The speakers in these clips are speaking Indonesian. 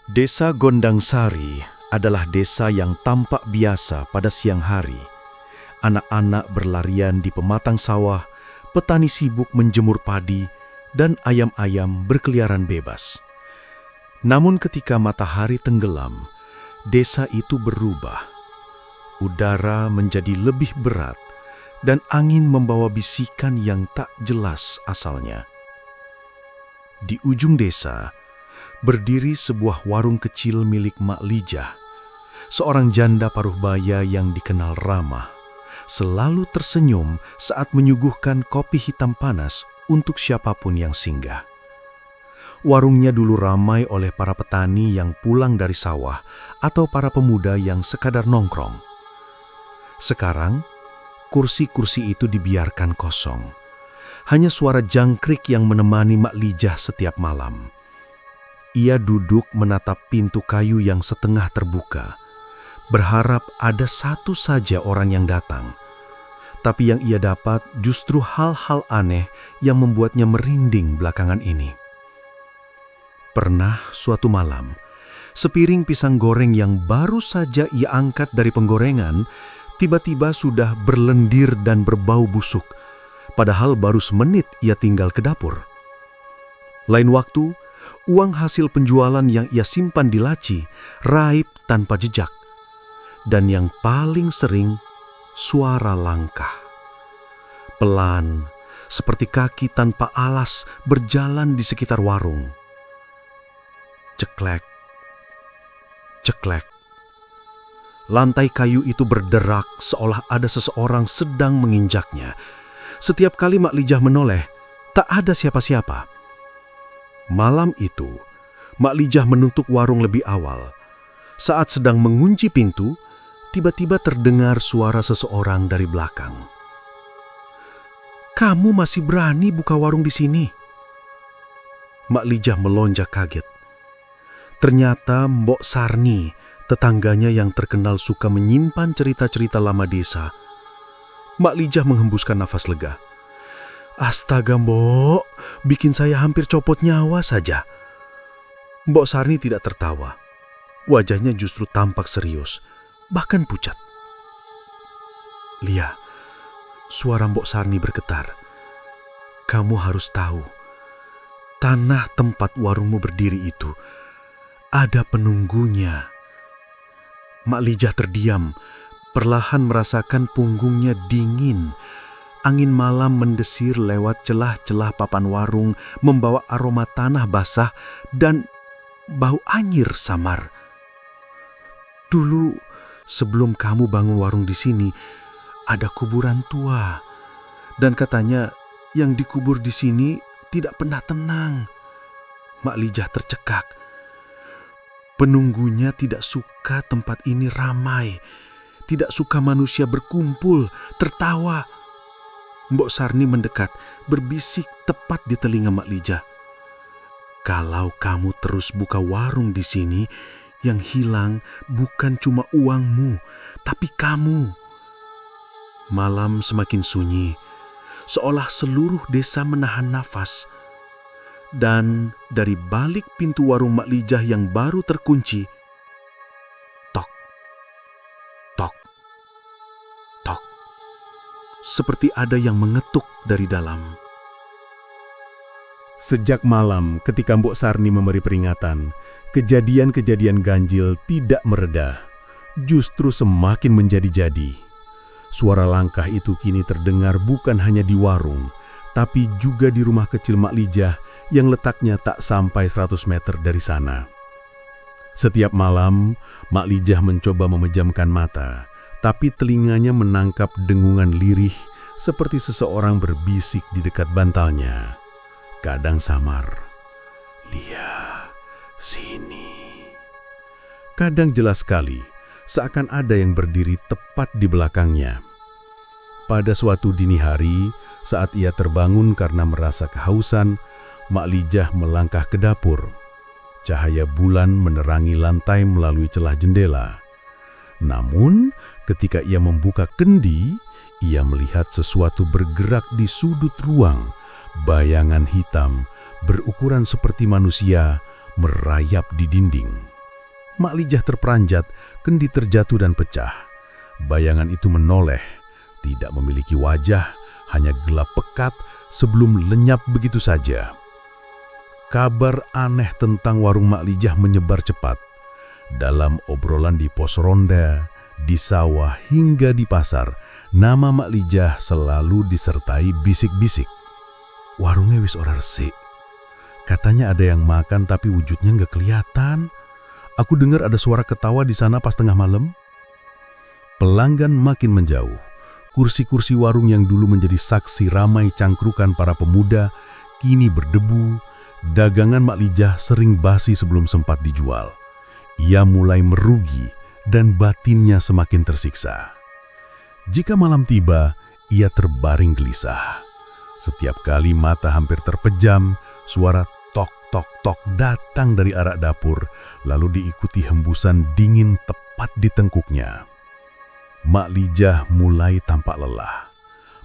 Desa Gondangsari adalah desa yang tampak biasa pada siang hari. Anak-anak berlarian di pematang sawah, petani sibuk menjemur padi, dan ayam-ayam berkeliaran bebas. Namun ketika matahari tenggelam, desa itu berubah. Udara menjadi lebih berat, dan angin membawa bisikan yang tak jelas asalnya. Di ujung desa, berdiri sebuah warung kecil milik Mak Lijah, seorang janda paruh baya yang dikenal ramah, selalu tersenyum saat menyuguhkan kopi hitam panas untuk siapapun yang singgah. Warungnya dulu ramai oleh para petani yang pulang dari sawah atau para pemuda yang sekadar nongkrong. Sekarang, kursi-kursi itu dibiarkan kosong. Hanya suara jangkrik yang menemani Mak Lijah setiap malam. Ia duduk menatap pintu kayu yang setengah terbuka, berharap ada satu saja orang yang datang. Tapi yang ia dapat justru hal-hal aneh yang membuatnya merinding belakangan ini. Pernah suatu malam, sepiring pisang goreng yang baru saja ia angkat dari penggorengan, tiba-tiba sudah berlendir dan berbau busuk, padahal baru semenit ia tinggal ke dapur. Lain waktu, uang hasil penjualan yang ia simpan di laci raib tanpa jejak. Dan yang paling sering, suara langkah. Pelan, seperti kaki tanpa alas berjalan di sekitar warung. Ceklek, ceklek. Lantai kayu itu berderak seolah ada seseorang sedang menginjaknya. Setiap kali Mak Lijah menoleh, tak ada siapa-siapa. Malam itu, Mak Lijah menutup warung lebih awal. Saat sedang mengunci pintu, tiba-tiba terdengar suara seseorang dari belakang. "Kamu masih berani buka warung di sini?" Mak Lijah melonjak kaget. Ternyata Mbok Sarni, tetangganya yang terkenal suka menyimpan cerita-cerita lama desa. Mak Lijah menghembuskan nafas lega. "Astaga Mbok, bikin saya hampir copot nyawa saja." Mbok Sarni tidak tertawa. Wajahnya justru tampak serius, bahkan pucat. "Lia," suara Mbok Sarni bergetar. "Kamu harus tahu, tanah tempat warungmu berdiri itu ada penunggunya." Mak Lijah terdiam, perlahan merasakan punggungnya dingin. Angin malam mendesir lewat celah-celah papan warung, membawa aroma tanah basah dan bau anyir samar. "Dulu, sebelum kamu bangun warung di sini, ada kuburan tua. Dan katanya yang dikubur di sini tidak pernah tenang." Mak Lijah tercekak. Penunggunya tidak suka tempat ini ramai, tidak suka manusia berkumpul, tertawa. Mbok Sarni mendekat, berbisik tepat di telinga Mak Lijah. "Kalau kamu terus buka warung di sini, yang hilang bukan cuma uangmu, tapi kamu." Malam semakin sunyi, seolah seluruh desa menahan nafas. Dan dari balik pintu warung Mak Lijah yang baru terkunci, tok, tok, tok, seperti ada yang mengetuk dari dalam. Sejak malam ketika Mbok Sarni memberi peringatan, kejadian-kejadian ganjil tidak mereda, justru semakin menjadi-jadi. Suara langkah itu kini terdengar bukan hanya di warung, tapi juga di rumah kecil Mak Lijah yang letaknya tak sampai 100 meter dari sana. Setiap malam, Mak Lijah mencoba memejamkan mata, tapi telinganya menangkap dengungan lirih seperti seseorang berbisik di dekat bantalnya. Kadang samar, "Lia, sini." Kadang jelas sekali, seakan ada yang berdiri tepat di belakangnya. Pada suatu dini hari, saat ia terbangun karena merasa kehausan, Mak Lijah melangkah ke dapur. Cahaya bulan menerangi lantai melalui celah jendela. Namun, ketika ia membuka kendi, ia melihat sesuatu bergerak di sudut ruang. Bayangan hitam berukuran seperti manusia merayap di dinding. Mak Lijah terperanjat, kendi terjatuh dan pecah. Bayangan itu menoleh, tidak memiliki wajah, hanya gelap pekat sebelum lenyap begitu saja. Kabar aneh tentang warung Mak Lijah menyebar cepat. Dalam obrolan di pos ronda, di sawah hingga di pasar, nama Mak Lijah selalu disertai bisik-bisik. Warungnya wis ora resik. Katanya ada yang makan tapi wujudnya nggak kelihatan. Aku dengar ada suara ketawa di sana pas tengah malam. Pelanggan makin menjauh. Kursi-kursi warung yang dulu menjadi saksi ramai cangkrukan para pemuda kini berdebu. Dagangan Mak Lijah sering basi sebelum sempat dijual. Ia mulai merugi dan batinnya semakin tersiksa. Jika malam tiba, ia terbaring gelisah. Setiap kali mata hampir terpejam, suara tok tok tok datang dari arah dapur, lalu diikuti hembusan dingin tepat di tengkuknya. Mak Lijah mulai tampak lelah.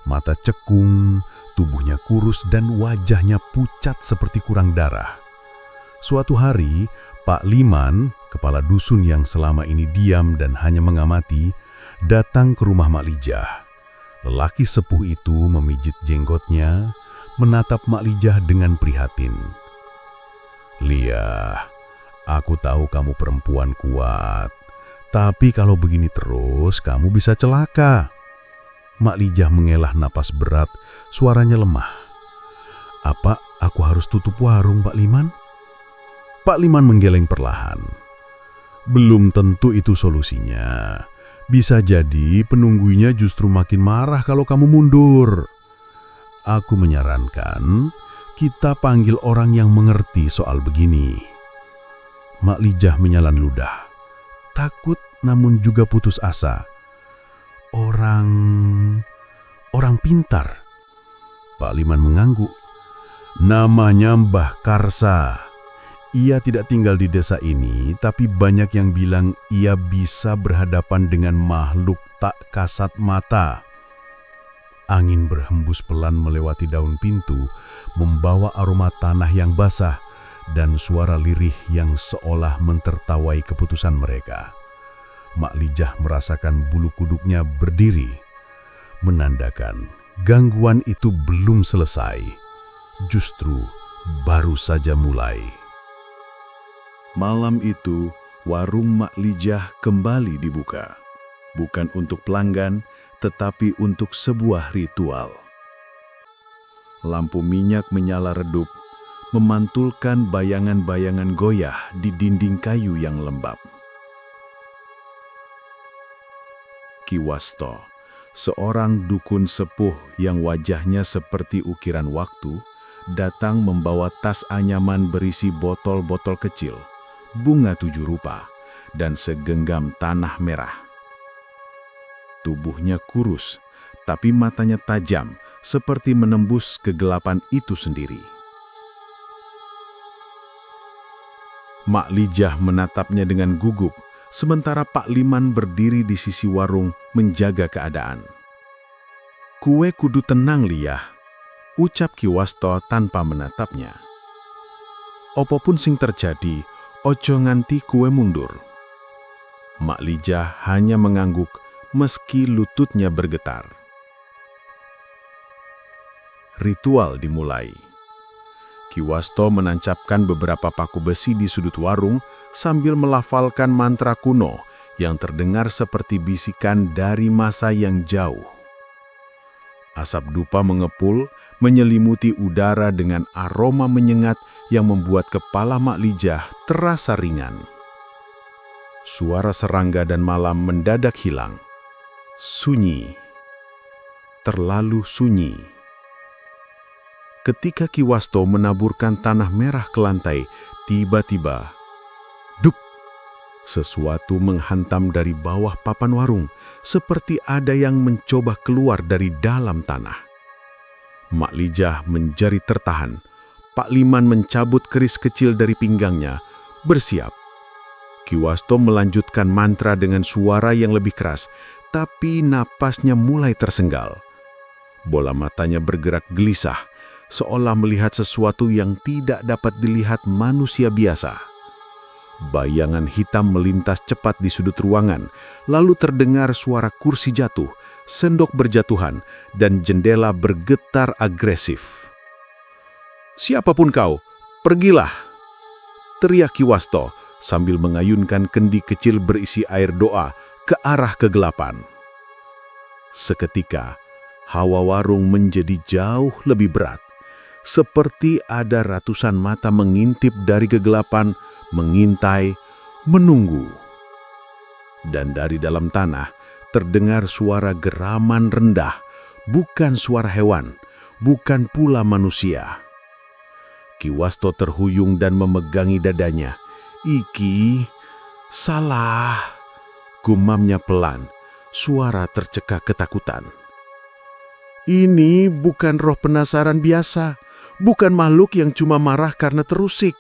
Mata cekung, tubuhnya kurus dan wajahnya pucat seperti kurang darah. Suatu hari, Pak Liman, kepala dusun yang selama ini diam dan hanya mengamati, datang ke rumah Mak Lijah. Lelaki sepuh itu memijit jenggotnya, menatap Mak Lijah dengan prihatin. "Lia, aku tahu kamu perempuan kuat, tapi kalau begini terus kamu bisa celaka." Mak Lijah mengelah napas berat, suaranya lemah. "Apa aku harus tutup warung, Pak Liman?" Pak Liman menggeleng perlahan. "Belum tentu itu solusinya. Bisa jadi penunggunya justru makin marah kalau kamu mundur. Aku menyarankan kita panggil orang yang mengerti soal begini." Mak Lijah menyalan ludah. Takut namun juga putus asa. Orang pintar." Pak Liman mengangguk. "Namanya Mbah Karsa. Ia tidak tinggal di desa ini, tapi banyak yang bilang ia bisa berhadapan dengan makhluk tak kasat mata." Angin berhembus pelan melewati daun pintu, membawa aroma tanah yang basah dan suara lirih yang seolah mentertawai keputusan mereka. Mak Lijah merasakan bulu kuduknya berdiri, menandakan gangguan itu belum selesai, justru baru saja mulai. Malam itu, warung Mak Lijah kembali dibuka. Bukan untuk pelanggan, tetapi untuk sebuah ritual. Lampu minyak menyala redup, memantulkan bayangan-bayangan goyah di dinding kayu yang lembab. Ki Wasto, seorang dukun sepuh yang wajahnya seperti ukiran waktu, datang membawa tas anyaman berisi botol-botol kecil, bunga 7 rupa, dan segenggam tanah merah. Tubuhnya kurus, tapi matanya tajam, seperti menembus kegelapan itu sendiri. Mak Lijah menatapnya dengan gugup, sementara Pak Liman berdiri di sisi warung menjaga keadaan. "Kue kudu tenang, Liah," ucap Ki Wasto tanpa menatapnya. "Opopun sing terjadi, ojo nganti kue mundur." Mak Lijah hanya mengangguk meski lututnya bergetar. Ritual dimulai. Ki Wasto menancapkan beberapa paku besi di sudut warung sambil melafalkan mantra kuno yang terdengar seperti bisikan dari masa yang jauh. Asap dupa mengepul, menyelimuti udara dengan aroma menyengat yang membuat kepala Mak Lijah terasa ringan. Suara serangga dan malam mendadak hilang. Sunyi. Terlalu sunyi. Ketika Ki Wasto menaburkan tanah merah ke lantai, tiba-tiba, duk! Sesuatu menghantam dari bawah papan warung, seperti ada yang mencoba keluar dari dalam tanah. Mak Lijah menjadi tertahan. Pak Liman mencabut keris kecil dari pinggangnya, bersiap. Ki Wasto melanjutkan mantra dengan suara yang lebih keras, tapi napasnya mulai tersenggal. Bola matanya bergerak gelisah, seolah melihat sesuatu yang tidak dapat dilihat manusia biasa. Bayangan hitam melintas cepat di sudut ruangan, lalu terdengar suara kursi jatuh, sendok berjatuhan, dan jendela bergetar agresif. "Siapapun kau, pergilah!" teriak Kiwasto sambil mengayunkan kendi kecil berisi air doa ke arah kegelapan. Seketika, hawa warung menjadi jauh lebih berat, seperti ada ratusan mata mengintip dari kegelapan, mengintai, menunggu. Dan dari dalam tanah terdengar suara geraman rendah, bukan suara hewan, bukan pula manusia. Kiwasto terhuyung dan memegangi dadanya. "Iki, salah," gumamnya pelan, suara tercekak ketakutan. "Ini bukan roh penasaran biasa, bukan makhluk yang cuma marah karena terusik."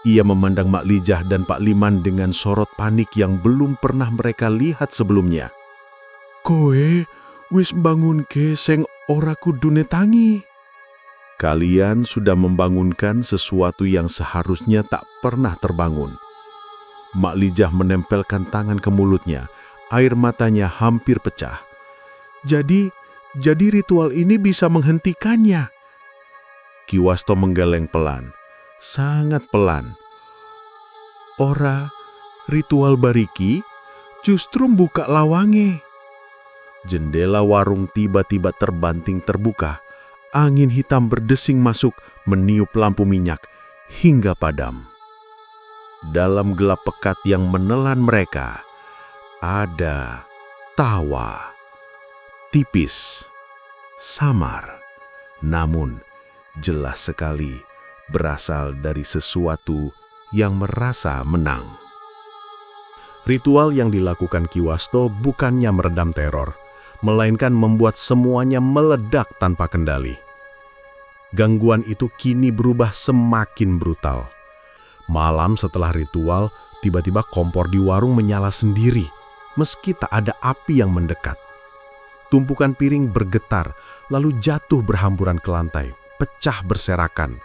Ia memandang Mak Lijah dan Pak Liman dengan sorot panik yang belum pernah mereka lihat sebelumnya. "Koe wis bangunke seng ora kudune tangi." Kalian sudah membangunkan sesuatu yang seharusnya tak pernah terbangun. Mak Lijah menempelkan tangan ke mulutnya, air matanya hampir pecah. Jadi ritual ini bisa menghentikannya." Kiwasto menggeleng pelan, sangat pelan. "Ora, ritual bariki justru buka lawange." Jendela warung tiba-tiba terbanting terbuka. Angin hitam berdesing masuk, meniup lampu minyak, hingga padam. Dalam gelap pekat yang menelan mereka, ada tawa. Tipis, samar, namun jelas sekali berasal dari sesuatu yang merasa menang. Ritual yang dilakukan Kiwasto bukannya meredam teror, melainkan membuat semuanya meledak tanpa kendali. Gangguan itu kini berubah semakin brutal. Malam setelah ritual, tiba-tiba kompor di warung menyala sendiri, meski tak ada api yang mendekat. Tumpukan piring bergetar, lalu jatuh berhamburan ke lantai, pecah berserakan.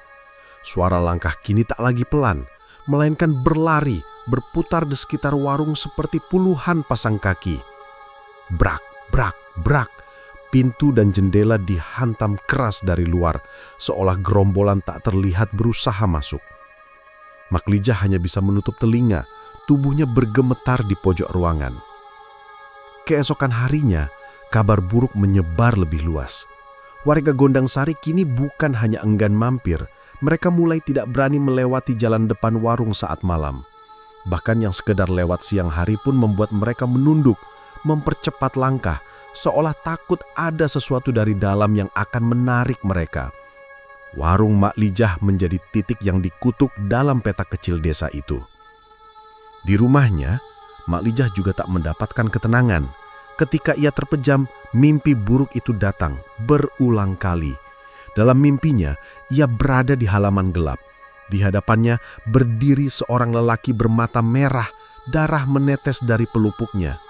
Suara langkah kini tak lagi pelan, melainkan berlari, berputar di sekitar warung seperti puluhan pasang kaki. Brak, brak, brak. Pintu dan jendela dihantam keras dari luar, seolah gerombolan tak terlihat berusaha masuk. Mak Lijah hanya bisa menutup telinga, tubuhnya bergemetar di pojok ruangan. Keesokan harinya, kabar buruk menyebar lebih luas. Warga Gondang Sari kini bukan hanya enggan mampir, mereka mulai tidak berani melewati jalan depan warung saat malam. Bahkan yang sekedar lewat siang hari pun membuat mereka menunduk, mempercepat langkah, seolah takut ada sesuatu dari dalam yang akan menarik mereka. Warung Mak Lijah menjadi titik yang dikutuk dalam peta kecil desa itu. Di rumahnya, Mak Lijah juga tak mendapatkan ketenangan. Ketika ia terpejam, mimpi buruk itu datang berulang kali. Dalam mimpinya, ia berada di halaman gelap. Di hadapannya berdiri seorang lelaki bermata merah, darah menetes dari pelupuknya.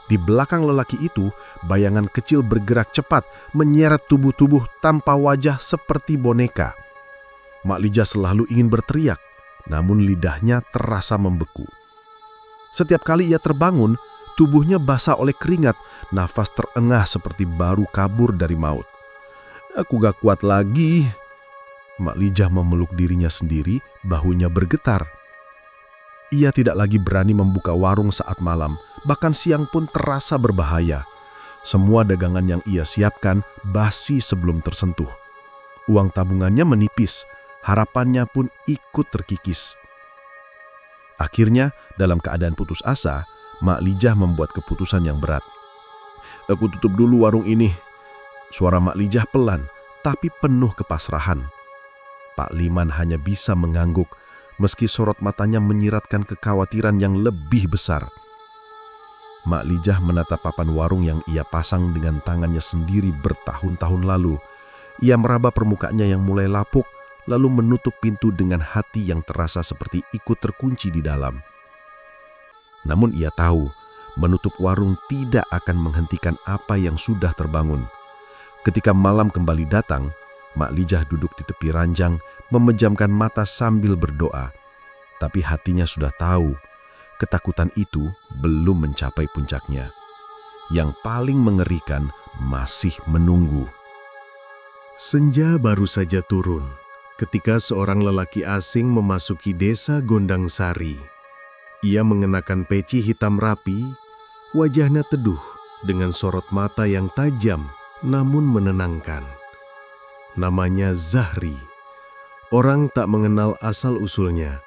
Di belakang lelaki itu, bayangan kecil bergerak cepat, menyeret tubuh-tubuh tanpa wajah seperti boneka. Mak Lijah selalu ingin berteriak, namun lidahnya terasa membeku. Setiap kali ia terbangun, tubuhnya basah oleh keringat, nafas terengah seperti baru kabur dari maut. "Aku gak kuat lagi." Mak Lijah memeluk dirinya sendiri, bahunya bergetar. Ia tidak lagi berani membuka warung saat malam, bahkan siang pun terasa berbahaya. Semua dagangan yang ia siapkan basi sebelum tersentuh. Uang tabungannya menipis, harapannya pun ikut terkikis. Akhirnya, dalam keadaan putus asa, Mak Lijah membuat keputusan yang berat. "Aku tutup dulu warung ini." Suara Mak Lijah pelan, tapi penuh kepasrahan. Pak Liman hanya bisa mengangguk, meski sorot matanya menyiratkan kekhawatiran yang lebih besar. Mak Lijah menatap papan warung yang ia pasang dengan tangannya sendiri bertahun-tahun lalu. Ia meraba permukaannya yang mulai lapuk, lalu menutup pintu dengan hati yang terasa seperti ikut terkunci di dalam. Namun ia tahu, menutup warung tidak akan menghentikan apa yang sudah terbangun. Ketika malam kembali datang, Mak Lijah duduk di tepi ranjang, memejamkan mata sambil berdoa. Tapi hatinya sudah tahu, ketakutan itu belum mencapai puncaknya. Yang paling mengerikan masih menunggu. Senja baru saja turun ketika seorang lelaki asing memasuki desa Gondang Sari. Ia mengenakan peci hitam rapi, wajahnya teduh dengan sorot mata yang tajam namun menenangkan. Namanya Zahri. Orang tak mengenal asal-usulnya,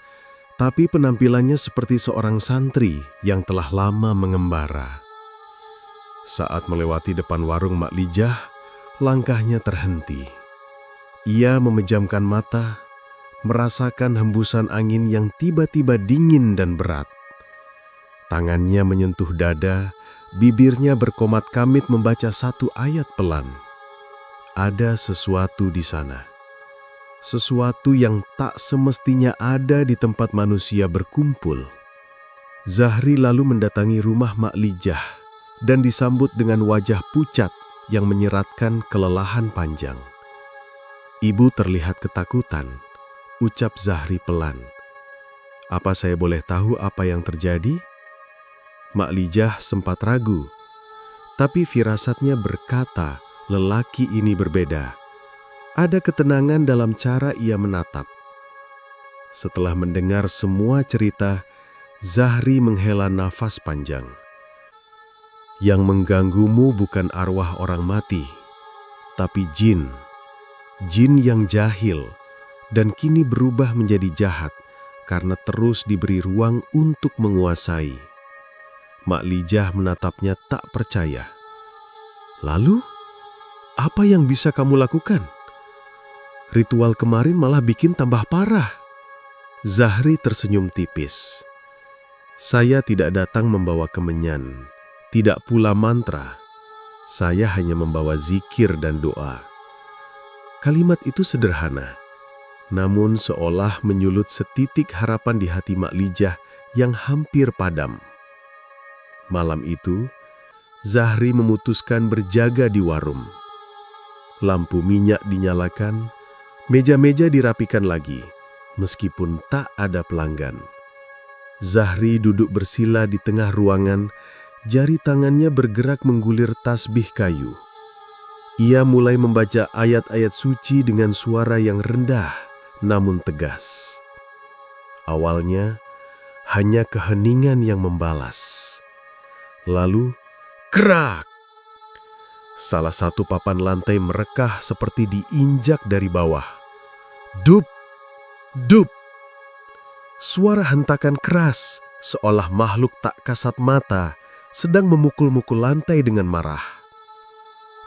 tapi penampilannya seperti seorang santri yang telah lama mengembara. Saat melewati depan warung Mak Lijah, langkahnya terhenti. Ia memejamkan mata, merasakan hembusan angin yang tiba-tiba dingin dan berat. Tangannya menyentuh dada, bibirnya berkomat kamit membaca satu ayat pelan. Ada sesuatu di sana. Sesuatu yang tak semestinya ada di tempat manusia berkumpul. Zahri lalu mendatangi rumah Mak Lijah dan disambut dengan wajah pucat yang menyeratkan kelelahan panjang. Ibu terlihat ketakutan, ucap Zahri pelan. "Apa saya boleh tahu apa yang terjadi?" Mak Lijah sempat ragu, tapi firasatnya berkata lelaki ini berbeda. Ada ketenangan dalam cara ia menatap. Setelah mendengar semua cerita, Zahri menghela nafas panjang. "Yang mengganggumu bukan arwah orang mati, tapi jin. Jin yang jahil dan kini berubah menjadi jahat karena terus diberi ruang untuk menguasai." Mak Lijah menatapnya tak percaya. "Lalu, apa yang bisa kamu lakukan? Ritual kemarin malah bikin tambah parah." Zahri tersenyum tipis. "Saya tidak datang membawa kemenyan, tidak pula mantra. Saya hanya membawa zikir dan doa." Kalimat itu sederhana, namun seolah menyulut setitik harapan di hati Mak Lijah yang hampir padam. Malam itu, Zahri memutuskan berjaga di warung. Lampu minyak dinyalakan, meja-meja dirapikan lagi, meskipun tak ada pelanggan. Zahri duduk bersila di tengah ruangan, jari tangannya bergerak menggulir tasbih kayu. Ia mulai membaca ayat-ayat suci dengan suara yang rendah namun tegas. Awalnya, hanya keheningan yang membalas. Lalu, kerak! Salah satu papan lantai merekah seperti diinjak dari bawah. Dup! Dup! Suara hentakan keras, seolah makhluk tak kasat mata, sedang memukul-mukul lantai dengan marah.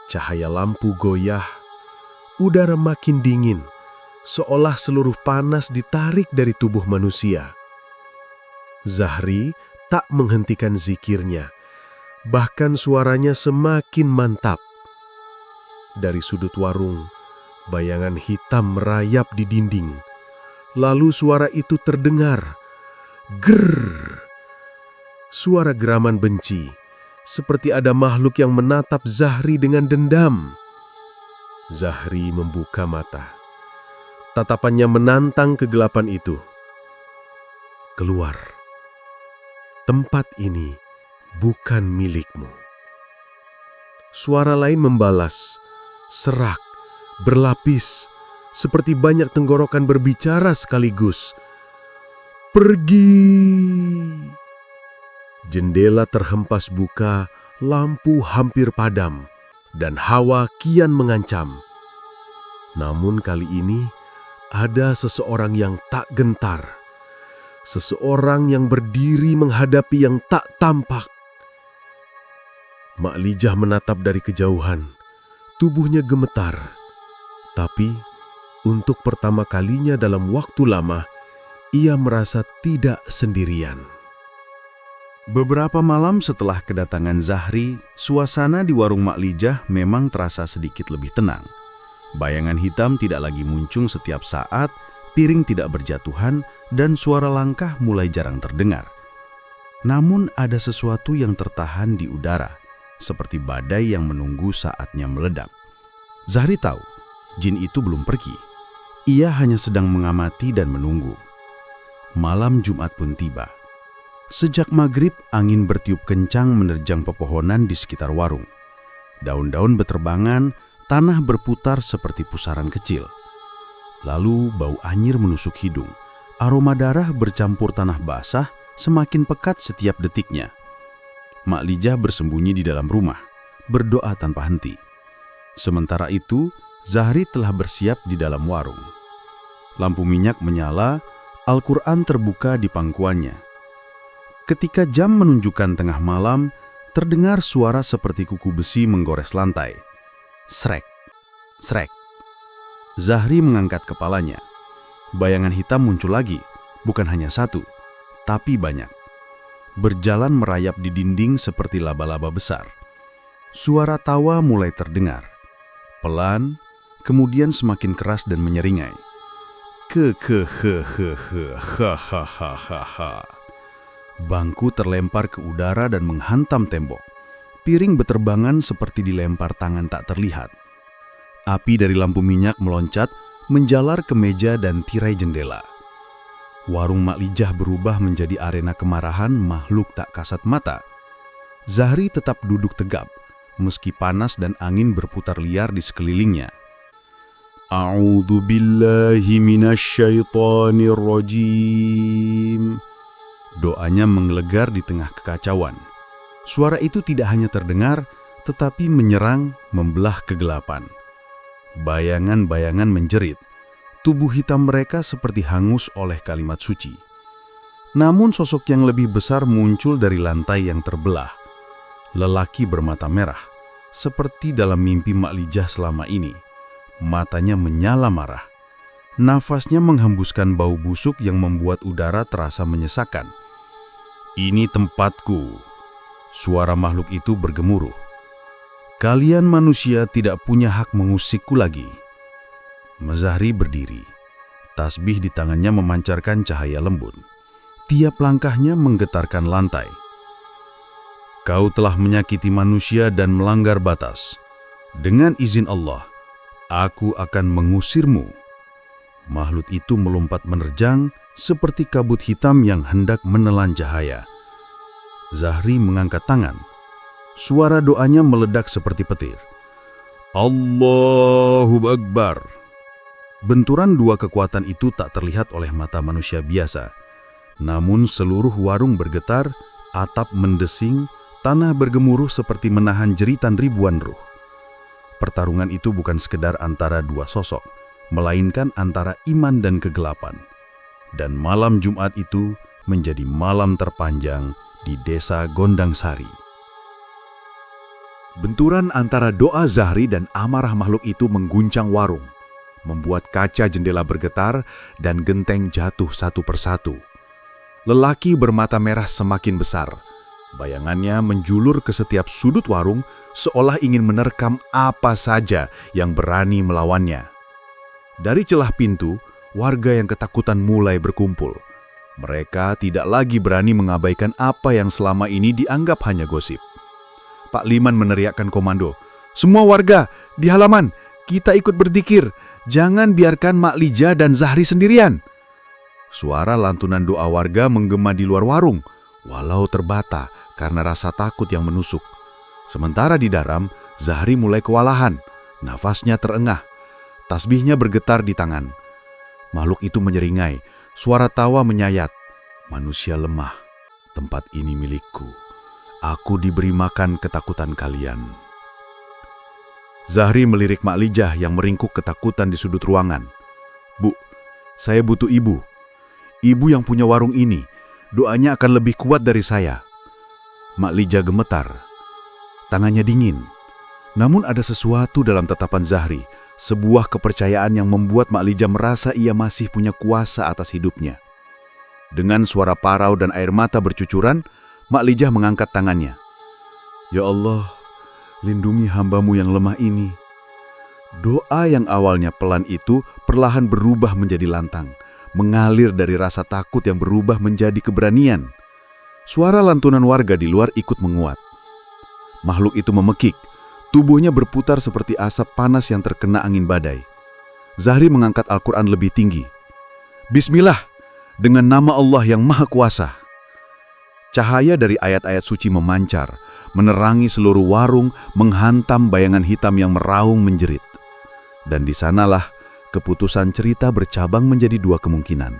Cahaya lampu goyah, udara makin dingin, seolah seluruh panas ditarik dari tubuh manusia. Zahri tak menghentikan zikirnya, bahkan suaranya semakin mantap. Dari sudut warung, bayangan hitam merayap di dinding. Lalu suara itu terdengar. Grrr! Suara geraman benci, seperti ada makhluk yang menatap Zahri dengan dendam. Zahri membuka mata. Tatapannya menantang kegelapan itu. "Keluar. Tempat ini bukan milikmu." Suara lain membalas, serak, berlapis, seperti banyak tenggorokan berbicara sekaligus. "Pergi!" Jendela terhempas buka, lampu hampir padam, dan hawa kian mengancam. Namun kali ini, ada seseorang yang tak gentar. Seseorang yang berdiri menghadapi yang tak tampak. Mak Lijah menatap dari kejauhan. Tubuhnya gemetar. Tapi, untuk pertama kalinya dalam waktu lama, ia merasa tidak sendirian. Beberapa malam setelah kedatangan Zahri, suasana di warung Mak Lijah memang terasa sedikit lebih tenang. Bayangan hitam tidak lagi muncul setiap saat, piring tidak berjatuhan, dan suara langkah mulai jarang terdengar. Namun ada sesuatu yang tertahan di udara, seperti badai yang menunggu saatnya meledak. Zahri tahu, jin itu belum pergi. Ia hanya sedang mengamati dan menunggu. Malam Jumat pun tiba. Sejak maghrib, angin bertiup kencang menerjang pepohonan di sekitar warung. Daun-daun beterbangan, tanah berputar seperti pusaran kecil. Lalu bau anyir menusuk hidung. Aroma darah bercampur tanah basah semakin pekat setiap detiknya. Mak Lijah bersembunyi di dalam rumah, berdoa tanpa henti. Sementara itu, Zahri telah bersiap di dalam warung. Lampu minyak menyala, Al-Quran terbuka di pangkuannya. Ketika jam menunjukkan tengah malam, terdengar suara seperti kuku besi menggores lantai. Srek, srek. Zahri mengangkat kepalanya. Bayangan hitam muncul lagi, bukan hanya satu, tapi banyak. Berjalan merayap di dinding seperti laba-laba besar. Suara tawa mulai terdengar. Pelan, kemudian semakin keras dan menyeringai. Bangku terlempar ke udara dan menghantam tembok. Piring beterbangan seperti dilempar tangan tak terlihat. Api dari lampu minyak meloncat, menjalar ke meja dan tirai jendela. Warung Mak Lijah berubah menjadi arena kemarahan makhluk tak kasat mata. Zahri tetap duduk tegap, meski panas dan angin berputar liar di sekelilingnya. A'udzu billahi minasyaitonir rajim. Doanya menggelegar di tengah kekacauan. Suara itu tidak hanya terdengar, tetapi menyerang, membelah kegelapan. Bayangan-bayangan menjerit. Tubuh hitam mereka seperti hangus oleh kalimat suci. Namun sosok yang lebih besar muncul dari lantai yang terbelah. Lelaki bermata merah, seperti dalam mimpi Mak Lijah selama ini. Matanya menyala marah. Nafasnya menghembuskan bau busuk yang membuat udara terasa menyesakan. Ini tempatku. Suara makhluk itu bergemuruh. Kalian manusia tidak punya hak mengusikku lagi. Zahri berdiri. Tasbih di tangannya memancarkan cahaya lembut. Tiap langkahnya menggetarkan lantai. Kau telah menyakiti manusia dan melanggar batas. Dengan izin Allah, aku akan mengusirmu. Makhluk itu melompat menerjang seperti kabut hitam yang hendak menelan cahaya. Zahri mengangkat tangan. Suara doanya meledak seperti petir. Allahu Akbar. Benturan dua kekuatan itu tak terlihat oleh mata manusia biasa. Namun seluruh warung bergetar, atap mendesing, tanah bergemuruh seperti menahan jeritan ribuan ruh. Pertarungan itu bukan sekedar antara dua sosok, melainkan antara iman dan kegelapan. Dan malam Jumat itu menjadi malam terpanjang di desa Gondang Sari. Benturan antara doa Zahri dan amarah makhluk itu mengguncang warung, membuat kaca jendela bergetar dan genteng jatuh satu persatu. Lelaki bermata merah semakin besar. Bayangannya menjulur ke setiap sudut warung seolah ingin menerkam apa saja yang berani melawannya. Dari celah pintu, warga yang ketakutan mulai berkumpul. Mereka tidak lagi berani mengabaikan apa yang selama ini dianggap hanya gosip. Pak Liman meneriakkan komando, "Semua warga, di halaman, kita ikut berzikir. Jangan biarkan Mak Lijah dan Zahri sendirian." Suara lantunan doa warga menggema di luar warung, walau terbata karena rasa takut yang menusuk. Sementara di dalam, Zahri mulai kewalahan, nafasnya terengah, tasbihnya bergetar di tangan. Makhluk itu menyeringai, suara tawa menyayat. "Manusia lemah, tempat ini milikku. Aku diberi makan ketakutan kalian." Zahri melirik Mak Lijah yang meringkuk ketakutan di sudut ruangan. "Bu, saya butuh ibu. Ibu yang punya warung ini. Doanya akan lebih kuat dari saya." Mak Lijah gemetar. Tangannya dingin. Namun ada sesuatu dalam tatapan Zahri, sebuah kepercayaan yang membuat Mak Lijah merasa ia masih punya kuasa atas hidupnya. Dengan suara parau dan air mata bercucuran, Mak Lijah mengangkat tangannya. "Ya Allah, lindungi hambamu yang lemah ini." Doa yang awalnya pelan itu perlahan berubah menjadi lantang, mengalir dari rasa takut yang berubah menjadi keberanian. Suara lantunan warga di luar ikut menguat. Makhluk itu memekik, tubuhnya berputar seperti asap panas yang terkena angin badai. Zahri mengangkat Al-Quran lebih tinggi. "Bismillah, dengan nama Allah yang Maha Kuasa. Cahaya dari ayat-ayat suci memancar, menerangi seluruh warung, menghantam bayangan hitam yang meraung menjerit. Dan di sanalah keputusan cerita bercabang menjadi dua kemungkinan.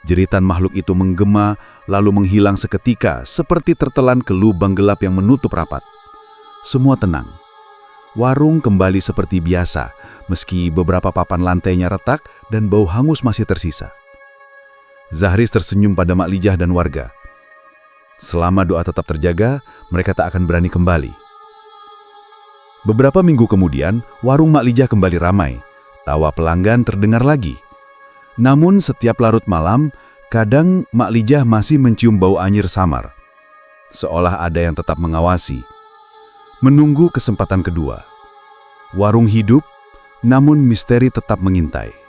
Jeritan makhluk itu menggema, lalu menghilang seketika seperti tertelan ke lubang gelap yang menutup rapat. Semua tenang. Warung kembali seperti biasa, meski beberapa papan lantainya retak dan bau hangus masih tersisa. Zahris tersenyum pada Mak Lijah dan warga. Selama doa tetap terjaga, mereka tak akan berani kembali. Beberapa minggu kemudian, warung Mak Lijah kembali ramai. Tawa pelanggan terdengar lagi. Namun setiap larut malam, kadang Mak Lijah masih mencium bau anyir samar. Seolah ada yang tetap mengawasi. Menunggu kesempatan kedua. Warung hidup, namun misteri tetap mengintai.